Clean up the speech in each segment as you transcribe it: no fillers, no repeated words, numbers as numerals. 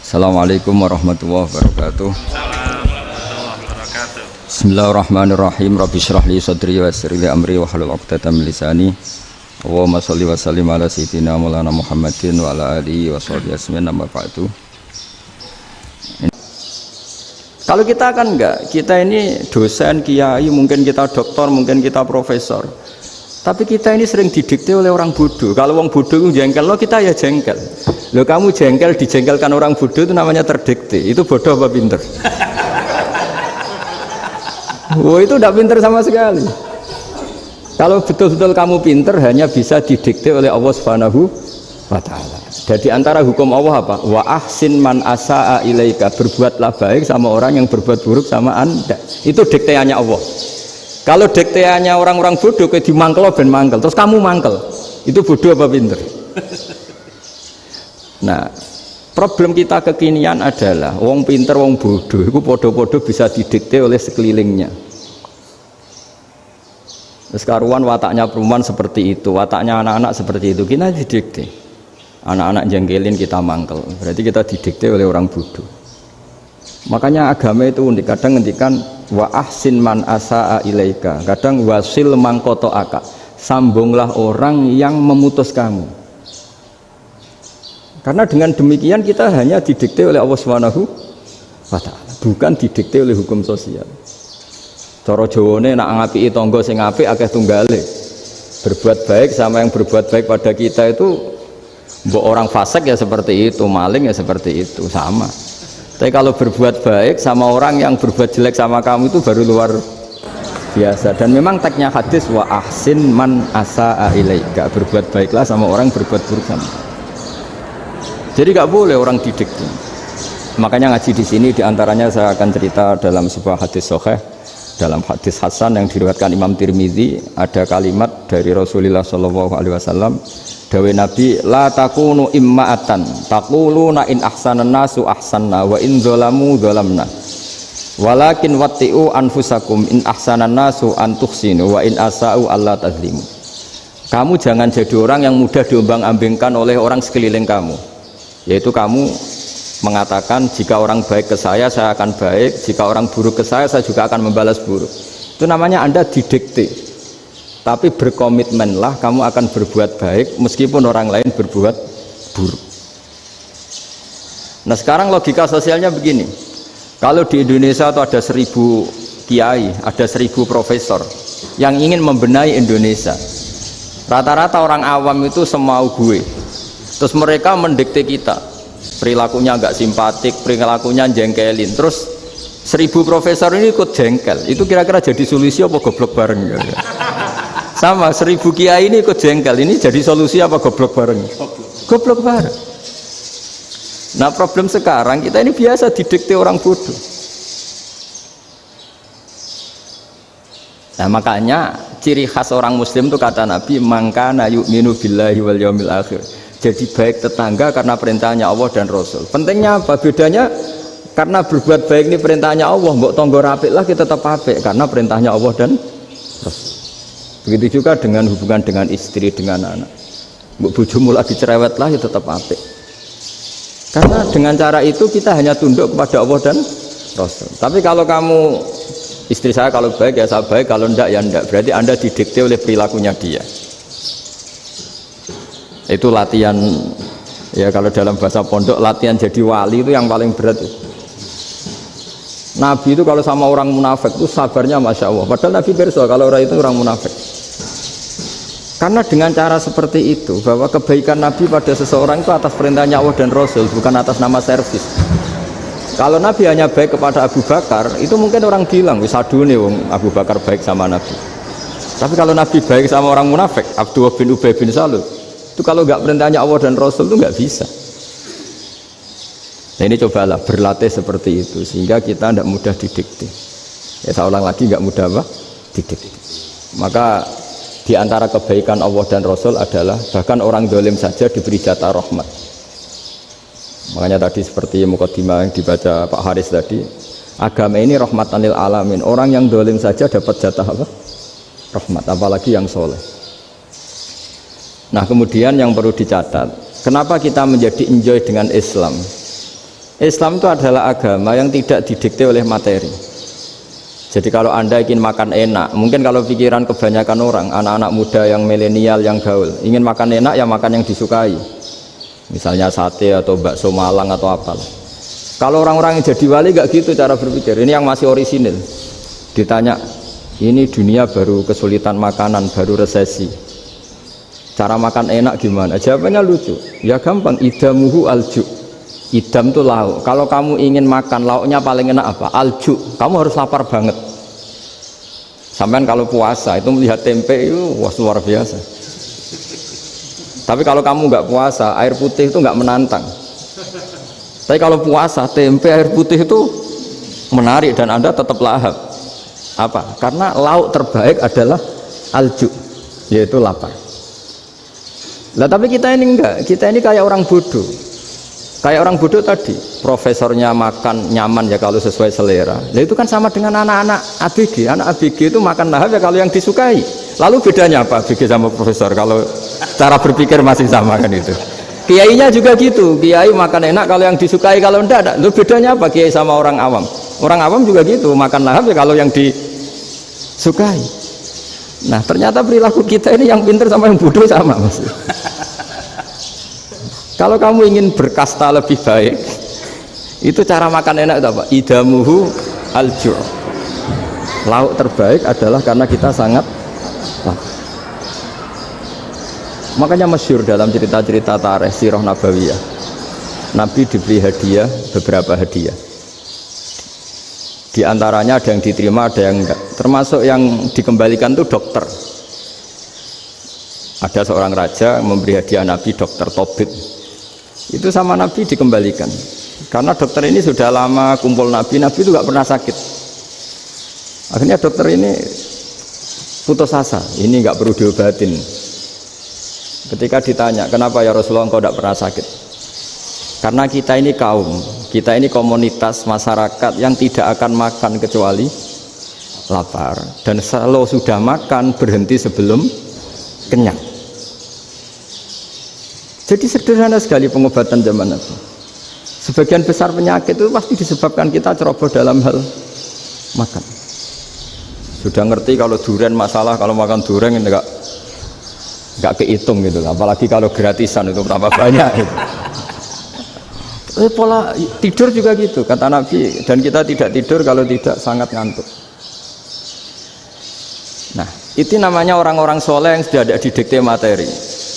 Assalamualaikum warahmatullahi wabarakatuh. Bismillahirrahmanirrahim. Rabbi shrah li sadri wa yassir li amri wahlul 'uqdatam min lisani. Allahumma shalli wa sallim ala sayyidina Maulana Muhammadin wa ala alihi wa sahbihi ajmain. Amma ba'du. Kalau kita kan enggak, kita ini dosen, kiai, mungkin kita doktor, mungkin kita profesor. Tapi kita ini sering didikte oleh orang bodoh. Kalau orang bodoh itu jengkel, lo kita ya jengkel. Lo kamu jengkel, dijengkelkan orang bodoh itu namanya terdikte. Itu bodoh apa pinter? Wah, itu tidak pinter sama sekali. Kalau betul-betul kamu pinter, hanya bisa didikte oleh Allah Subhanahu wa ta'ala. Jadi antara hukum Allah apa? Wa ahsin man asa'a ilaika, berbuatlah baik sama orang yang berbuat buruk sama anda. Itu dikteannya Allah. Kalau dikteannya orang-orang bodoh kayak dimangkel ben mangkel, terus kamu mangkel, itu bodoh apa pinter? Nah, problem kita kekinian adalah wong pinter, wong bodoh itu podo-podo bisa didikte oleh sekelilingnya. Sekarang wataknya perempuan seperti itu, wataknya anak-anak seperti itu, kita didikte. Anak-anak jengkelin kita mangkel, berarti kita didikte oleh orang bodoh. Makanya agama itu unik, kadang ngendikan wa ahsin man asa'a ilaika, kadang wasil man qata'aka, sambunglah orang yang memutus kamu. Karena dengan demikian kita hanya didikte oleh Allah Subhanahu wa ta'ala, bukan didikte oleh hukum sosial. Cara Jawane nak ngapiki tangga sing apik akeh tunggale. Berbuat baik sama yang berbuat baik pada kita itu, mbok orang fasik ya seperti itu, maling ya seperti itu, sama. Tapi kalau berbuat baik sama orang yang berbuat jelek sama kamu itu baru luar biasa. Dan memang teksnya hadis wa ahsin man asa'a ilaika, berbuat baiklah sama orang berbuat buruk sama. Jadi nggak boleh orang didikte. Makanya ngaji di sini diantaranya saya akan cerita dalam sebuah hadis sahih, dalam hadis hasan yang diriwayatkan Imam Tirmizi, ada kalimat dari Rasulullah SAW. Dawe Nabi, la takunu imma'atan taquluna in ahsanan nasu ahsanna wa in zalamu zalamna walakin watti'u anfusakum in ahsanan nasu an tuhsinu wa in asa'u alla tazlimu. Kamu jangan jadi orang yang mudah diombang-ambingkan oleh orang sekeliling kamu, yaitu kamu mengatakan jika orang baik ke saya akan baik, jika orang buruk ke saya juga akan membalas buruk. Itu namanya Anda didikte. Tapi berkomitmenlah kamu akan berbuat baik meskipun orang lain berbuat buruk. Nah sekarang logika sosialnya begini, kalau di Indonesia itu ada 1000 kiai, ada 1000 profesor yang ingin membenahi Indonesia, rata-rata orang awam itu semau gue, terus mereka mendikte kita, perilakunya nggak simpatik, perilakunya jengkelin, terus 1000 profesor ini ikut jengkel, itu kira-kira jadi solusi apa goblok bareng ya? Sama 1000 kiai ini ikut jengkel, ini jadi solusi apa goblok bareng? Goblok bareng. Nah problem sekarang kita ini biasa didikte orang bodoh. Nah makanya ciri khas orang muslim itu kata Nabi, mangkana yu'minu billahi wal yaumil akhir. Jadi baik tetangga karena perintahnya Allah dan Rasul. Pentingnya apa? Bedanya karena berbuat baik ini perintahnya Allah, mbok tonggo rapik lah kita tetap apik karena perintahnya Allah dan Rasul. Begitu juga dengan hubungan dengan istri, dengan anak. Bojomu lagi cerewet lah ya tetap apik. Karena dengan cara itu kita hanya tunduk kepada Allah dan Rasul. Tapi kalau kamu, istri saya kalau baik ya saya baik, kalau enggak ya enggak. Berarti Anda didikte oleh perilakunya dia. Itu latihan, ya kalau dalam bahasa pondok, latihan jadi wali itu yang paling berat. Nabi itu kalau sama orang munafik itu sabarnya Masya Allah. Padahal Nabi berso kalau orang itu orang munafik. Karena dengan cara seperti itu, bahwa kebaikan Nabi pada seseorang itu atas perintahnya Allah dan Rasul, bukan atas nama servis. Kalau Nabi hanya baik kepada Abu Bakar, itu mungkin orang bilang, wis adune wong Abu Bakar baik sama Nabi. Tapi kalau Nabi baik sama orang munafik, Abdullah bin Ubay bin Salul, itu kalau nggak perintahnya Allah dan Rasul itu nggak bisa. Nah ini cobalah berlatih seperti itu, sehingga kita tidak mudah didikte. Ya saya ulang lagi, nggak mudah apa? Didikte. Maka di antara kebaikan Allah dan Rasul adalah bahkan orang dolim saja diberi jatah rahmat. Makanya tadi seperti mukadimah yang dibaca Pak Haris tadi, agama ini rahmatan lil alamin. Orang yang dolim saja dapat jatah apa? Rahmat, apalagi yang soleh. Nah kemudian yang perlu dicatat, kenapa kita menjadi enjoy dengan Islam? Islam itu adalah agama yang tidak didikte oleh materi. Jadi kalau Anda ingin makan enak, mungkin kalau pikiran kebanyakan orang, anak-anak muda yang milenial, yang gaul, ingin makan enak ya makan yang disukai. Misalnya sate atau bakso Malang atau apalah. Kalau orang-orang yang jadi wali gak gitu cara berpikir. Ini yang masih orisinil. Ditanya, ini dunia baru kesulitan makanan, baru resesi. Cara makan enak gimana? Jawabannya lucu. Ya gampang, idamuhu alju. Idam itu lauk. Kalau kamu ingin makan lauknya paling enak apa? Alju. Kamu harus lapar banget. Sampai kalau puasa itu melihat tempe itu wah luar biasa. Tapi kalau kamu nggak puasa, air putih itu nggak menantang. Tapi kalau puasa, tempe air putih itu menarik dan Anda tetap lahap. Apa? Karena lauk terbaik adalah alju, yaitu lapar. Lah tapi kita ini enggak. Kita ini kayak orang bodoh. Kayak orang bodoh tadi, profesornya makan nyaman ya kalau sesuai selera. Nah itu kan sama dengan anak-anak ABG. Anak ABG itu makan lahap ya kalau yang disukai. Lalu bedanya apa ABG sama profesor? Kalau cara berpikir masih sama kan itu. Kiainya juga gitu. Kiai makan enak kalau yang disukai, kalau enggak. Lalu bedanya apa kiai sama orang awam? Orang awam juga gitu, makan lahap ya kalau yang disukai. Nah ternyata perilaku kita ini yang pintar sama yang bodoh sama mas. Kalau kamu ingin berkasta lebih baik, itu cara makan enak itu apa? Idamuhu alju'. Lauk terbaik adalah karena kita sangat lapar. Makanya masyhur dalam cerita-cerita tarikh sirah nabawiyah. Nabi diberi hadiah, beberapa hadiah. Di antaranya ada yang diterima, ada yang enggak. Termasuk yang dikembalikan itu dokter. Ada seorang raja memberi hadiah Nabi dokter Tobit. Itu sama Nabi dikembalikan karena dokter ini sudah lama kumpul Nabi itu gak pernah sakit. Akhirnya dokter ini putus asa, ini gak perlu diobatin. Ketika ditanya kenapa ya Rasulullah engkau gak pernah sakit, karena kita ini kaum, kita ini komunitas masyarakat yang tidak akan makan kecuali lapar, dan kalau sudah makan berhenti sebelum kenyang. Jadi sederhana sekali pengobatan zaman itu. Sebagian besar penyakit itu pasti disebabkan kita ceroboh dalam hal makan. Sudah ngerti kalau durian masalah, kalau makan durian enggak kehitung gitu. Apalagi kalau gratisan itu berapa banyak itu. Pola tidur juga gitu kata Nabi, dan kita tidak tidur kalau tidak sangat ngantuk. Nah, itu namanya orang-orang soleh yang sudah ada didikte materi.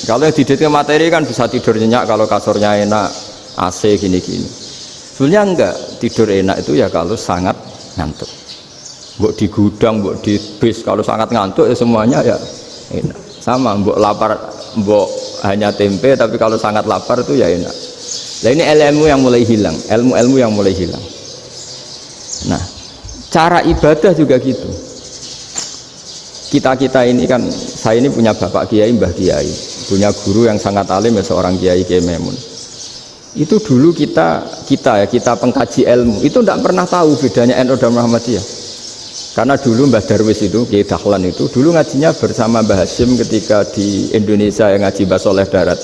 Kalau yang didikte materi kan bisa tidur nyenyak kalau kasurnya enak, AC gini-gini. Sebenarnya enggak, tidur enak itu ya kalau sangat ngantuk. Mbok di gudang, mbok di bis, kalau sangat ngantuk ya semuanya ya enak. Sama, mbok lapar, mbok hanya tempe, tapi kalau sangat lapar itu ya enak. Nah ini ilmu yang mulai hilang, ilmu-ilmu yang mulai hilang. Nah, cara ibadah juga gitu. Kita ini kan, saya ini punya bapak kiai, mbah kiai, punya guru yang sangat alim ya seorang kiai Memun. Itu dulu kita pengkaji ilmu itu tidak pernah tahu bedanya NU dan Muhammadiyah. Karena dulu Mbah Darwis itu, Kiai Dahlan itu dulu ngajinya bersama Mbah Hasyim ketika di Indonesia yang ngaji Mbah Soleh Darat.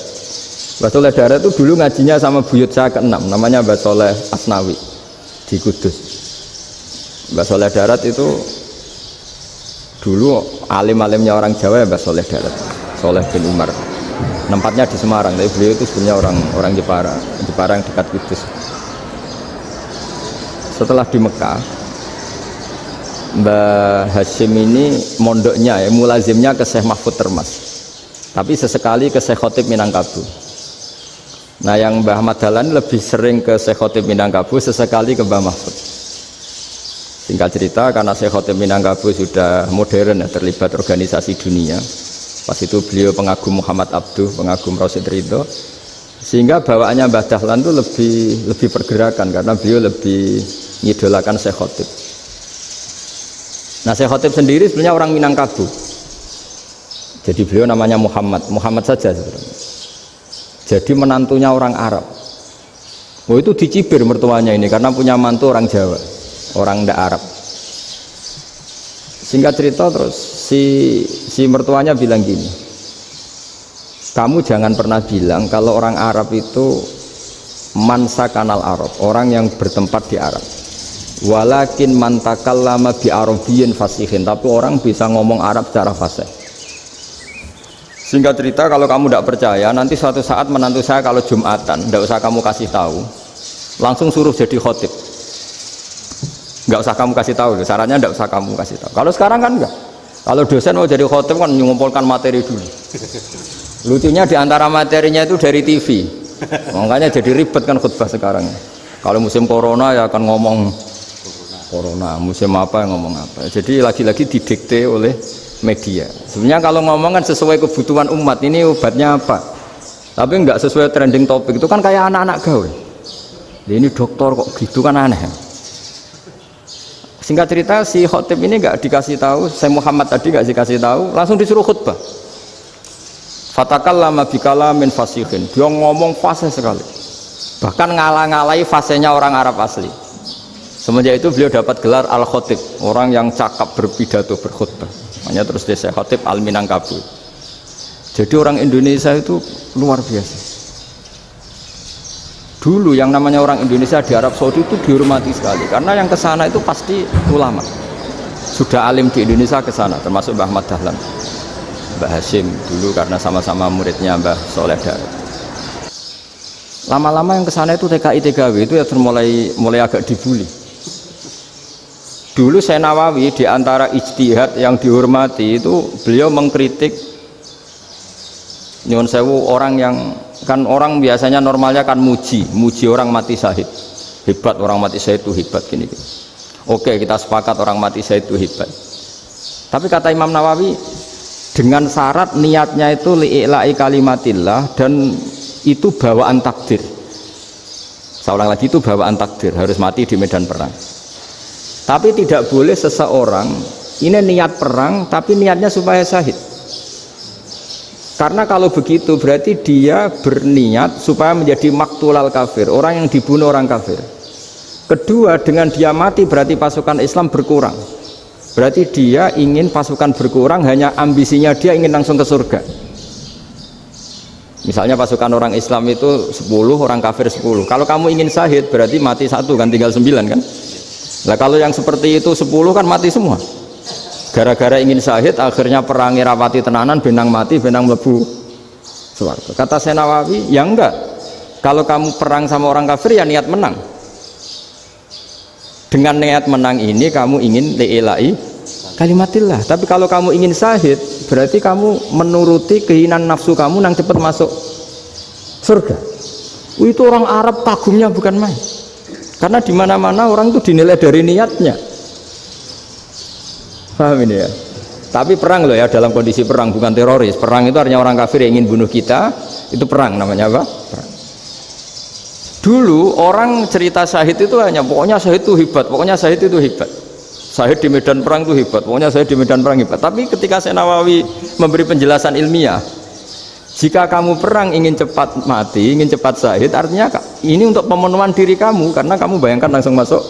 Mbah Soleh Darat itu dulu ngajinya sama buyut saya ke-6, namanya Mbah Soleh Asnawi di Kudus. Mbah Soleh Darat itu dulu alim-alimnya orang Jawa ya Mbah Soleh Darat, Soleh bin Umar. Tempatnya di Semarang, tapi beliau itu sebenarnya orang Jepara yang dekat Kudus. Setelah di Mekah, Mbah Hasyim ini mondoknya ya, mulazimnya ke Syekh Mahfud Termas, tapi sesekali ke Syekh Khotib Minangkabau. Nah yang Mbah Ahmad Dahlan lebih sering ke Syekh Khotib Minangkabau, sesekali ke Mbah Mahfud. Singkat cerita, karena Syekh Khotib Minangkabau sudah modern ya, terlibat organisasi dunia. Pas itu beliau pengagum Muhammad Abduh, pengagum Rasid Ridho, sehingga bawaannya Mbah Dahlan itu lebih pergerakan karena beliau lebih ngidolakan Syekh Khotib. Nah Syekh Khotib sendiri sebenarnya orang Minangkabau, jadi beliau namanya Muhammad saja sebenarnya. Jadi menantunya orang Arab. Oh itu dicibir mertuanya ini karena punya mantu orang Jawa, orang ndak Arab. Singkat cerita terus si mertuanya bilang gini, kamu jangan pernah bilang kalau orang Arab itu mansa kanal Arab, orang yang bertempat di Arab. Walakin man takallama bi arabiyyin fasihin, tapi orang bisa ngomong Arab secara fasih. Singkat cerita, kalau kamu tidak percaya, nanti suatu saat menantu saya kalau Jumatan, tidak usah kamu kasih tahu, langsung suruh jadi khotib. Nggak usah kamu kasih tahu, sarannya tidak usah kamu kasih tahu. Kalau sekarang kan enggak. Kalau dosen mau jadi khotib kan mengumpulkan materi dulu. Lucunya di antara materinya itu dari TV, makanya jadi ribet kan khutbah sekarang. Kalau musim corona ya akan ngomong corona, musim apa ngomong apa. Jadi lagi-lagi didikte oleh media. Sebenarnya kalau ngomong kan sesuai kebutuhan umat, ini obatnya apa, tapi nggak sesuai trending topik, itu kan kayak anak-anak gaul. Ini dokter kok gitu kan aneh. Singkat cerita, si khotib ini nggak dikasih tahu, saya Muhammad tadi nggak dikasih tahu, langsung disuruh khutbah. Fatakallama bikalamin fasihin, dia ngomong fasih sekali, bahkan ngalah-ngalahi fasihnya orang Arab asli. Semenjak itu beliau dapat gelar al-khotib, orang yang cakap berpidato berkhutbah. Makanya terus desa khotib al-Minangkabau. Jadi orang Indonesia itu luar biasa. Dulu yang namanya orang Indonesia di Arab Saudi itu dihormati sekali, karena yang kesana itu pasti ulama. Sudah alim di Indonesia kesana, termasuk Mbah Ahmad Dahlan, Mbah Hashim dulu karena sama-sama muridnya Mbah Soleh Darat. Lama-lama yang kesana itu TKI TKW itu ya mulai agak dibully. Dulu Syekh Nawawi di antara ijtihad yang dihormati itu beliau mengkritik nyuwun sewu orang yang kan orang biasanya normalnya kan muji orang mati syahid, hebat orang mati syahid itu hebat gini. Oke, kita sepakat orang mati syahid itu hebat. Tapi kata Imam Nawawi dengan syarat niatnya itu li'ila'i kalimatillah, dan itu bawaan takdir. Saya ulang lagi, itu bawaan takdir, harus mati di medan perang. Tapi tidak boleh seseorang ini niat perang tapi niatnya supaya syahid. Karena kalau begitu berarti dia berniat supaya menjadi maktulal kafir, orang yang dibunuh orang kafir. Kedua, dengan dia mati berarti pasukan Islam berkurang. Berarti dia ingin pasukan berkurang, hanya ambisinya dia ingin langsung ke surga. Misalnya pasukan orang Islam itu 10, orang kafir 10. Kalau kamu ingin syahid berarti mati 1 kan, tinggal 9 kan. Nah kalau yang seperti itu 10 kan mati semua. Gara-gara ingin syahid akhirnya perangi rapati tenanan, benang mati, benang mlebu swarga. Kata Syekh Nawawi, ya enggak. Kalau kamu perang sama orang kafir ya niat menang. Dengan niat menang ini kamu ingin li'ila'i kalimatillah. Tapi kalau kamu ingin syahid berarti kamu menuruti keinginan nafsu kamu yang cepat masuk surga. Itu orang Arab kagumnya bukan main. Karena di mana-mana orang itu dinilai dari niatnya. Paham ini ya? Tapi perang loh ya, dalam kondisi perang, bukan teroris. Perang itu artinya orang kafir yang ingin bunuh kita, itu perang namanya apa? Perang. Dulu orang cerita syahid itu hanya pokoknya syahid itu hebat, pokoknya syahid itu hebat. Syahid di medan perang itu hebat, pokoknya syahid di medan perang hebat. Tapi ketika Syekh Nawawi memberi penjelasan ilmiah, jika kamu perang ingin cepat mati, ingin cepat syahid, artinya ini untuk pemenuhan diri kamu, karena kamu bayangkan langsung masuk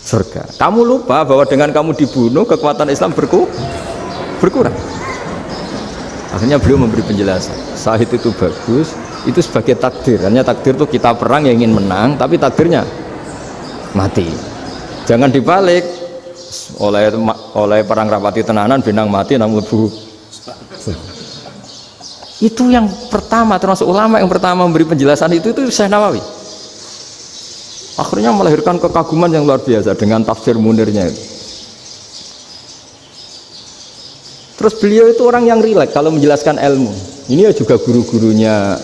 surga. Kamu lupa bahwa dengan kamu dibunuh kekuatan Islam berkurang. Akhirnya beliau memberi penjelasan, syahid itu bagus, itu sebagai takdir. Hanya takdir itu kita perang yang ingin menang, tapi takdirnya mati. Jangan dibalik, oleh perang rapati tenanan benang mati nang mlebu. Itu yang pertama, termasuk ulama yang pertama memberi penjelasan itu Syekh Nawawi. Akhirnya melahirkan kekaguman yang luar biasa dengan tafsir Munirnya itu. Terus beliau itu orang yang rileks kalau menjelaskan ilmu. Ini ya juga guru-gurunya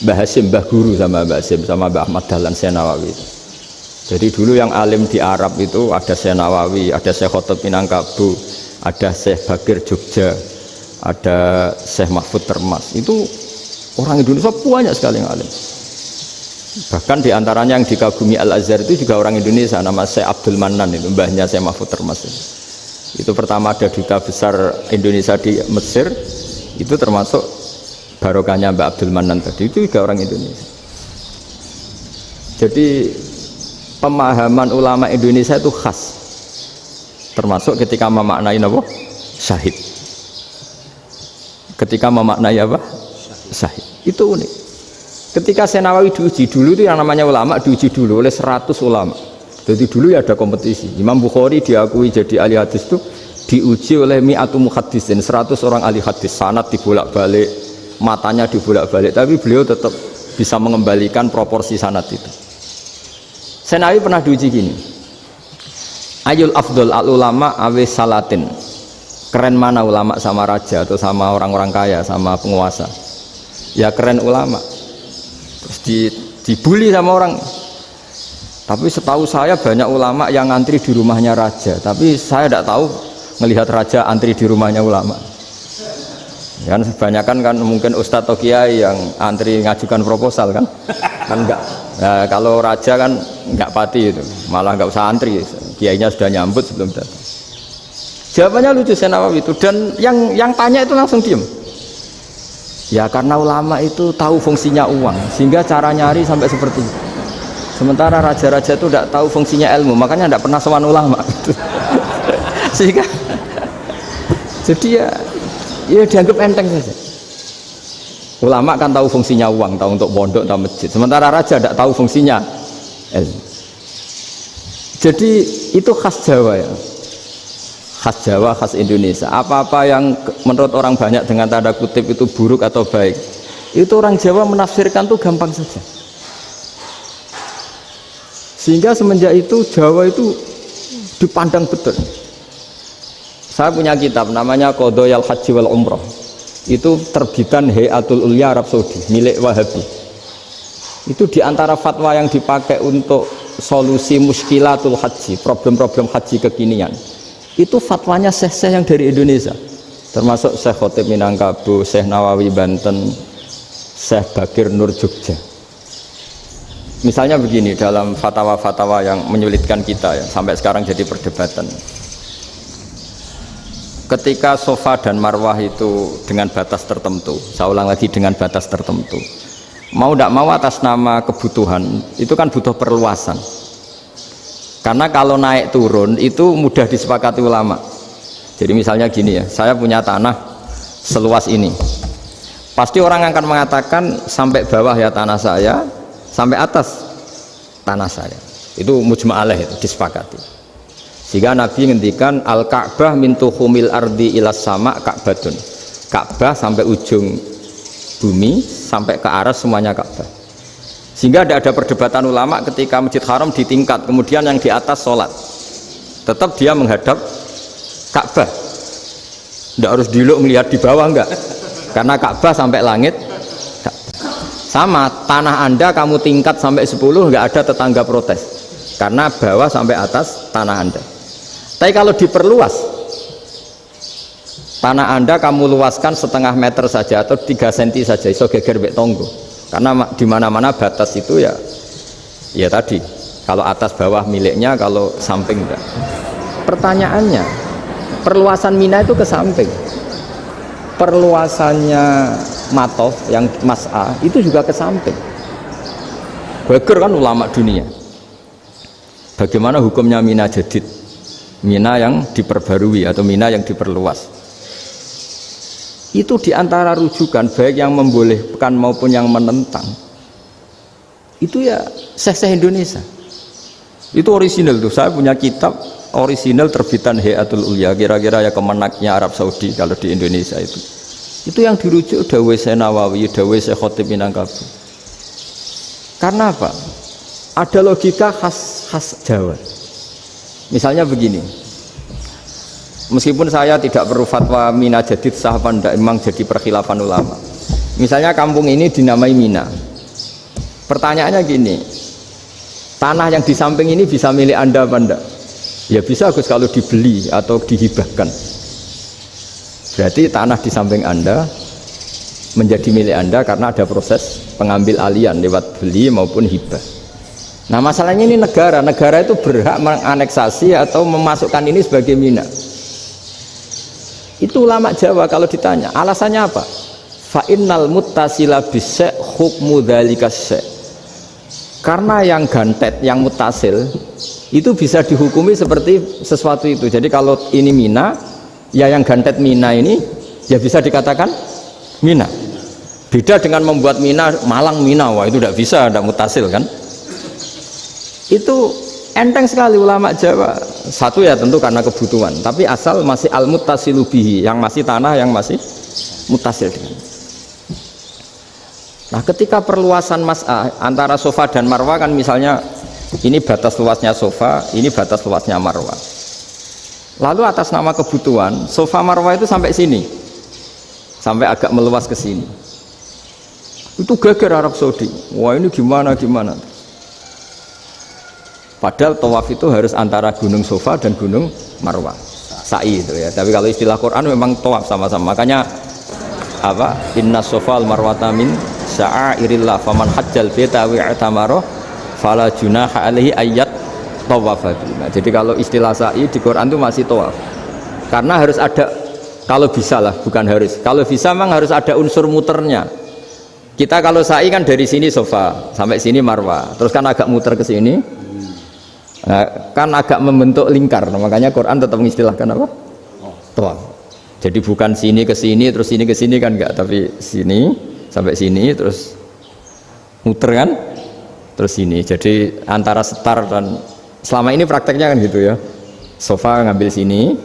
Mbah Hashim, Mbah Guru sama Mbah Hashim sama Mbah Ahmad Dahlan, Syekh Nawawi itu. Jadi dulu yang alim di Arab itu ada Syekh Nawawi, ada Syekh Khotib Minangkabau, ada Syekh Bakir Jogja, ada Syekh Mahfud Termas. Itu orang Indonesia banyak sekali yang alim. Bahkan diantaranya yang dikagumi Al-Azhar itu juga orang Indonesia, nama Syekh Abdul Manan, itu mbahnya Syekh Mahfud Termas. Itu pertama ada duta besar Indonesia di Mesir, itu termasuk barokahnya Mbak Abdul Manan tadi, itu juga orang Indonesia. Jadi pemahaman ulama Indonesia itu khas, termasuk ketika memaknai apa? Syahid. Ketika memaknai apa? Syahid. Itu unik. Ketika Senawawi diuji dulu itu yang namanya ulama diuji dulu oleh 100 ulama. Jadi dulu ya ada kompetisi. Imam Bukhari diakui jadi ahli hadis itu diuji oleh mi'atu muhaddisin, 100 orang ahli hadis, sanad dibolak-balik, matanya dibolak-balik, tapi beliau tetap bisa mengembalikan proporsi sanad itu. Senawawi pernah diuji gini. Ayul afdol al ulama awe salatin. Keren mana ulama sama raja atau sama orang-orang kaya, sama penguasa? Ya keren ulama. Terus dibully sama orang. Tapi setahu saya banyak ulama yang antri di rumahnya raja, tapi saya tidak tahu melihat raja antri di rumahnya ulama. Kan kebanyakan kan mungkin ustadz atau kiai yang antri ngajukan proposal kan enggak. Nah, kalau raja kan enggak pati itu, malah enggak usah antri, kiainya sudah nyambut sebelum datang. Jawabannya lucu Senawawi itu, dan yang tanya itu langsung diem. Ya karena ulama itu tahu fungsinya uang, sehingga cara nyari sampai seperti itu. Sementara raja-raja itu tidak tahu fungsinya ilmu, makanya tidak pernah sowan ulama. Sehingga jadi ya dianggap enteng saja. Ulama kan tahu fungsinya uang, tahu untuk pondok, tahu masjid. Sementara raja tidak tahu fungsinya ilmu. Jadi itu khas Jawa ya. Khas Jawa, khas Indonesia. Apa-apa yang menurut orang banyak dengan tanda kutip itu buruk atau baik, itu orang Jawa menafsirkan tuh gampang saja. Sehingga semenjak itu Jawa itu dipandang betul. Saya punya kitab namanya Qadhayal Haji wal Umrah. Itu terbitan Hayatul Ulya Arab Saudi, milik Wahabi. Itu diantara fatwa yang dipakai untuk solusi muskilatul haji, problem-problem haji kekinian. Itu fatwanya syekh-syekh yang dari Indonesia, termasuk Syekh Khotib Minangkabau, Syekh Nawawi Banten, Syekh Bakir Nur Jogja. Misalnya begini, dalam fatwa-fatwa yang menyulitkan kita ya, sampai sekarang jadi perdebatan. Ketika Safa dan Marwah itu dengan batas tertentu, saya ulang lagi dengan batas tertentu, mau tidak mau atas nama kebutuhan, itu kan butuh perluasan. Karena kalau naik turun itu mudah disepakati ulama. Jadi misalnya gini ya, saya punya tanah seluas ini. Pasti orang akan mengatakan sampai bawah ya tanah saya, sampai atas tanah saya. Itu mujma' alaih, itu disepakati. Sehingga Nabi ngendikan al-Ka'bah min tuhumil ardi ilas sama Ka'batun. Ka'bah sampai ujung bumi, sampai ke aras semuanya Ka'bah. Sehingga tidak ada perdebatan ulama ketika Masjid Haram ditingkat, kemudian yang di atas sholat, tetap dia menghadap Ka'bah. Tidak harus diluk melihat di bawah, enggak, karena Ka'bah sampai langit. Sama tanah Anda kamu tingkat sampai 10, enggak ada tetangga protes, karena bawah sampai atas tanah Anda. Tapi kalau diperluas, tanah Anda kamu luaskan setengah meter saja atau 3 cm saja, iso geger mbek tonggo. Karena di mana-mana batas itu ya tadi, kalau atas bawah miliknya, kalau samping enggak. Pertanyaannya, perluasan Mina itu ke samping, perluasannya Matof yang Mas'a itu juga ke samping. Bakir kan ulama dunia. Bagaimana hukumnya Mina Jadid, Mina yang diperbarui atau Mina yang diperluas? Itu diantara rujukan baik yang membolehkan maupun yang menentang. Itu ya syekh-syekh Indonesia. Itu orisinal tuh. Saya punya kitab orisinal terbitan Hayatul Ulya, kira-kira ya kemenaknya Arab Saudi kalau di Indonesia itu. Itu yang dirujuk dawuh Syekh Nawawi, dawuh Syekh Khotib Minangkabau. Karena apa? Ada logika khas Jawa. Misalnya begini. Meskipun saya tidak perlu fatwa Mina Jadid sah apa enggak, memang jadi perkhilafan ulama. Misalnya kampung ini dinamai Mina. Pertanyaannya gini, tanah yang di samping ini bisa milik Anda apa enggak? Ya bisa Gus kalau dibeli atau dihibahkan. Berarti tanah di samping Anda menjadi milik Anda karena ada proses pengambil alian lewat beli maupun hibah. Nah masalahnya ini negara itu berhak menganeksasi atau memasukkan ini sebagai Mina. Itu ulama Jawa kalau ditanya alasannya apa? Fa innal muttasila bisyai' hukmu dzalika syai'. Karena yang gantet, yang mutasil itu bisa dihukumi seperti sesuatu itu. Jadi kalau ini Mina, ya yang gantet Mina ini ya bisa dikatakan Mina. Beda dengan membuat Mina, Malang Mina, wah itu tidak bisa, tidak mutasil kan. Itu enteng sekali ulama Jawa. Satu ya tentu karena kebutuhan, tapi asal masih al-muttasilu bihi, yang masih tanah yang masih mutasil dengan. Nah ketika perluasan mas'ah antara sofa dan marwah kan misalnya ini batas luasnya sofa, ini batas luasnya marwah. Lalu atas nama kebutuhan sofa marwah itu sampai sini, sampai agak meluas ke sini. Itu geger Arab Saudi. Wah ini gimana. Padahal tawaf itu harus antara gunung sofa dan gunung marwah. Sa'i itu ya. Tapi kalau istilah Quran memang tawaf sama-sama. Makanya apa? Inna sofa al marwata min sya'airillah faman hajjal baita wa i'tamara fala junaha alaihi ayat tawafa. Nah, jadi kalau istilah sa'i di Quran itu masih tawaf. Karena harus ada, kalau bisa lah, bukan harus. Kalau bisa memang harus ada unsur muternya. Kita kalau sa'i kan dari sini sofa sampai sini marwah, terus kan agak muter ke sini. Nah, kan agak membentuk lingkar. Nah, makanya Quran tetap mengistilahkan apa? Tawaf. Jadi bukan sini ke sini terus sini ke sini kan enggak, tapi sini sampai sini terus muter kan? Terus sini. Jadi antara setar dan selama ini prakteknya kan gitu ya. Sofa ngambil sini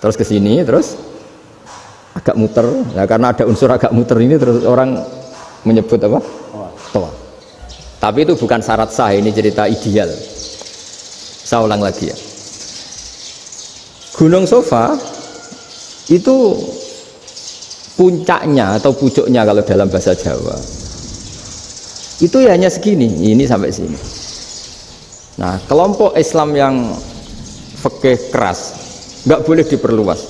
terus ke sini terus agak muter. Nah, karena ada unsur agak muter ini terus orang menyebut apa? Tawaf. Tapi itu bukan syarat sah, ini cerita ideal. Saya ulang lagi ya. Gunung Sofa itu puncaknya atau pucuknya kalau dalam bahasa Jawa itu ya hanya segini, ini sampai sini. Nah, kelompok Islam yang fikih keras nggak boleh diperluas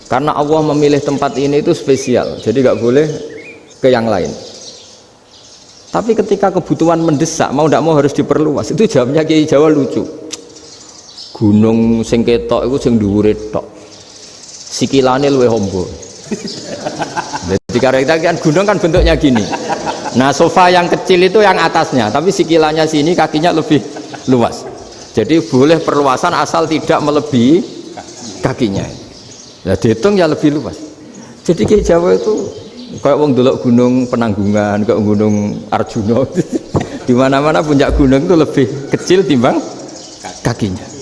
karena Allah memilih tempat ini itu spesial, jadi nggak boleh ke yang lain. Tapi ketika kebutuhan mendesak, mau tidak mau harus diperluas. Itu jawabnya Kiai Jawa lucu. Gunung sing ketok iku sing dhuwure tok. Sikilane luwih hombo. Jadi karena kan gunung kan bentuknya gini. Nah, sofa yang kecil itu yang atasnya, tapi sikilannya sini kakinya lebih luas. Jadi boleh perluasan asal tidak melebihi kakinya. Nah, dihitung ya lebih luas. Jadi Kiai Jawa itu kayak wong delok gunung Penanggungan, kayak gunung Arjuna. Di mana-mana puncak gunung itu lebih kecil timbang kakinya.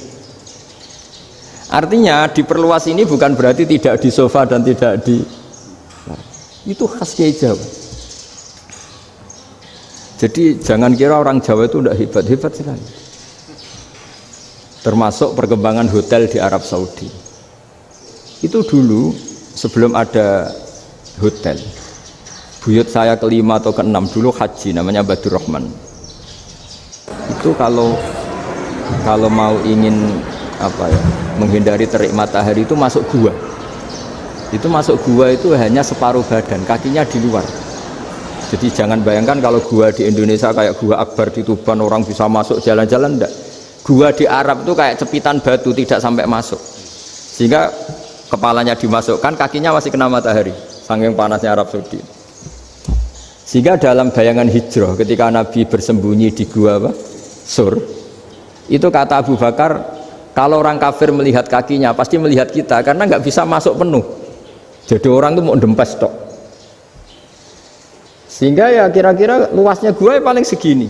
Artinya diperluas ini bukan berarti tidak di sofa dan tidak di, itu khas Kiai Jawa. Jadi jangan kira orang Jawa itu tidak hebat sekali. Termasuk perkembangan hotel di Arab Saudi. Itu dulu sebelum ada hotel, buyut saya kelima atau keenam dulu haji, namanya Badur Rahman. Itu kalau mau ingin apa ya, menghindari terik matahari itu masuk gua. Itu masuk gua itu hanya separuh badan, kakinya di luar. Jadi jangan bayangkan kalau gua di Indonesia kayak gua Akbar di Tuban orang bisa masuk jalan-jalan, enggak. Gua di Arab itu kayak cepitan batu, tidak sampai masuk. Sehingga kepalanya dimasukkan, kakinya masih kena matahari, saking panasnya Arab Saudi. Sehingga dalam bayangan hijrah ketika Nabi bersembunyi di gua apa? Sur, itu kata Abu Bakar, kalau orang kafir melihat kakinya pasti melihat kita karena nggak bisa masuk penuh. Jadi orang itu mau dempes tok. Sehingga ya kira-kira luasnya gua ya paling segini.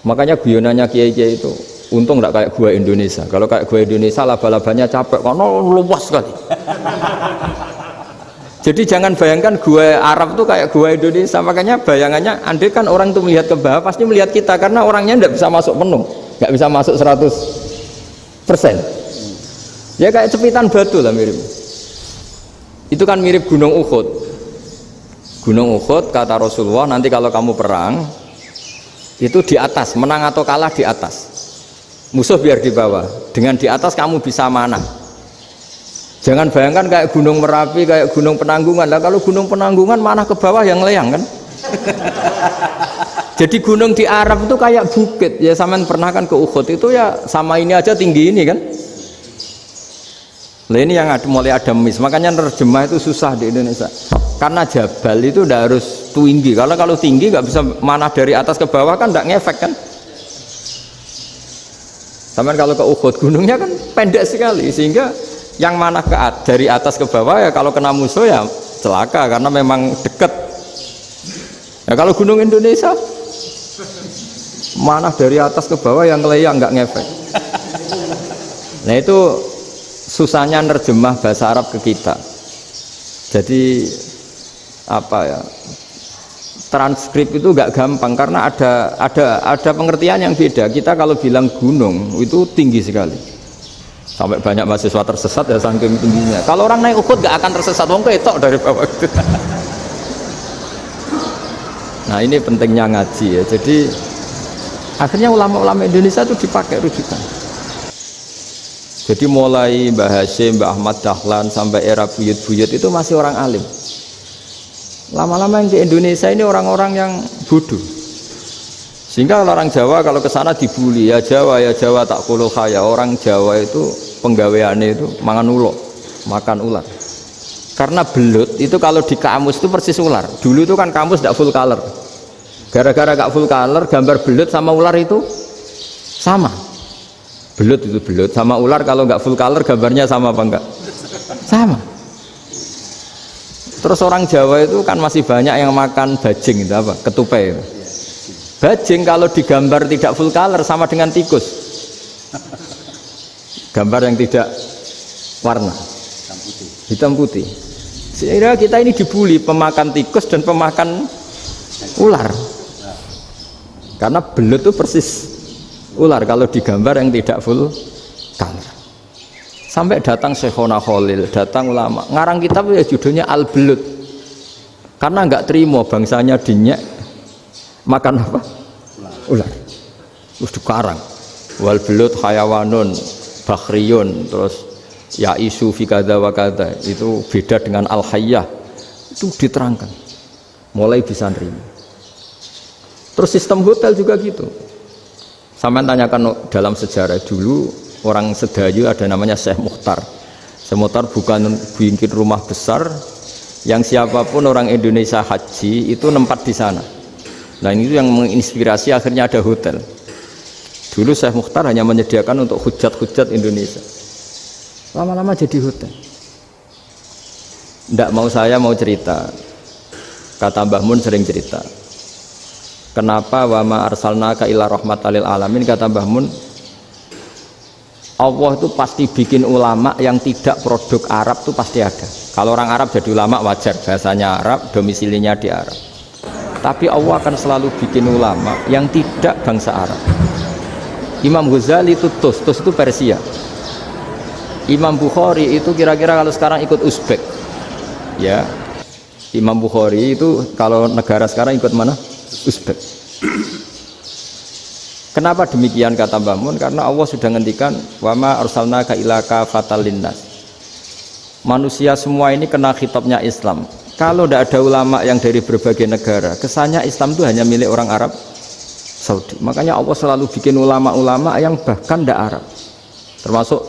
Makanya guyonannya kiai-kiai itu untung nggak kayak gua Indonesia. Kalau kayak gua Indonesia laba-labanya capek karena luas sekali. Jadi jangan bayangkan gua Arab tuh kayak gua Indonesia. Makanya bayangannya andai kan orang itu melihat ke bawah pasti melihat kita karena orangnya nggak bisa masuk penuh. Nggak bisa masuk 100%. Ya kayak cepitan batu lah mirip. Itu kan mirip Gunung Uhud. Gunung Uhud kata Rasulullah, nanti kalau kamu perang itu di atas, menang atau kalah di atas. Musuh biar di bawah. Dengan di atas kamu bisa mana? Jangan bayangkan kayak Gunung Merapi, kayak Gunung Penanggungan. Lah kalau Gunung Penanggungan mana ke bawah yang layang kan? Jadi gunung di Arab itu kayak bukit. Ya sampean pernah kan ke Uhud itu ya sama ini aja tinggi ini kan. Lah ini yang mulai ada mis. Makanya nerjemah itu susah di Indonesia. Karena jabal itu udah harus tinggi. Kalau tinggi nggak bisa manah dari atas ke bawah kan nggak ngefek kan. Sampean kalau ke Uhud gunungnya kan pendek sekali sehingga yang manah dari atas ke bawah ya kalau kena musuh ya celaka karena memang dekat Nah kalau gunung Indonesia mana dari atas ke bawah yang layak nggak ngefek. Nah itu susahnya nerjemah bahasa Arab ke kita. Jadi apa ya? Transkrip itu nggak gampang karena ada pengertian yang beda. Kita kalau bilang gunung itu tinggi sekali. Sampai banyak mahasiswa tersesat ya saking tingginya. Kalau orang naik Uhud nggak akan tersesat, wong ketok dari bawah itu. Nah ini pentingnya ngaji ya. Jadi akhirnya ulama-ulama Indonesia itu dipakai rujukan. Jadi mulai Mbah Hasyim, Mbah Ahmad Dahlan sampai era buyut-buyut itu masih orang alim. Lama-lama yang di Indonesia ini orang-orang yang bodoh. Sehingga orang Jawa kalau ke sana dibully, ya Jawa tak kuluh kaya. Orang Jawa itu penggaweannya itu mangan ulo, makan ular. Karena belut itu kalau di kamus itu persis ular. Dulu itu kan kamus tidak full color. Gara-gara gak full color, gambar belut sama ular itu sama. Belut itu belut sama ular kalau nggak full color gambarnya sama apa enggak? Sama. Terus orang Jawa itu kan masih banyak yang makan bajing itu apa? Ketupai itu. Bajing kalau digambar tidak full color sama dengan tikus. Gambar yang tidak warna. Hitam putih. Sehingga kita ini dibully pemakan tikus dan pemakan ular. Karena belut itu persis ular kalau digambar yang tidak full color. Sampai datang Syekhona Khalil, datang ulama ngarang kitab ya judulnya Al-Belut karena nggak terima bangsanya dinyek makan apa? Ular. Terus dikarang wal belut hayawanun bakhriyun, terus ya isu fi kadza wa kadza, itu beda dengan al-hayyah, itu diterangkan mulai bisa nerima. Terus sistem hotel juga gitu. Sampai tanyakan dalam sejarah dulu orang Sedayu ada namanya Syekh Mukhtar. Syekh Mukhtar bukan bikin rumah besar yang siapapun orang Indonesia haji itu nempat di sana. Nah ini yang menginspirasi akhirnya ada hotel. Dulu Syekh Mukhtar hanya menyediakan untuk hujat-hujat Indonesia. Lama-lama jadi hotel. Nggak mau saya mau cerita. Kata Mbah Mun sering cerita. Kenapa wa ma arsalnaka illa rahmatal lil alamin, kata Mbah Mun, Allah itu pasti bikin ulama yang tidak produk Arab itu pasti ada. Kalau orang Arab jadi ulama wajar, bahasanya Arab, domisilinya di Arab. Tapi Allah akan selalu bikin ulama yang tidak bangsa Arab. Imam Ghazali itu Tus itu Persia. Imam Bukhari itu kira-kira kalau sekarang ikut Uzbek. Ya. Imam Bukhari itu kalau negara sekarang ikut mana? Uzbek. Kenapa demikian kata Mbah Mun? Karena Allah sudah ngendikan wama arsalnaka illa kafatal linnas. Manusia semua ini kena khitabnya Islam. Kalau tidak ada ulama yang dari berbagai negara, kesannya Islam itu hanya milik orang Arab Saudi. Makanya Allah selalu bikin ulama-ulama yang bahkan tidak Arab. Termasuk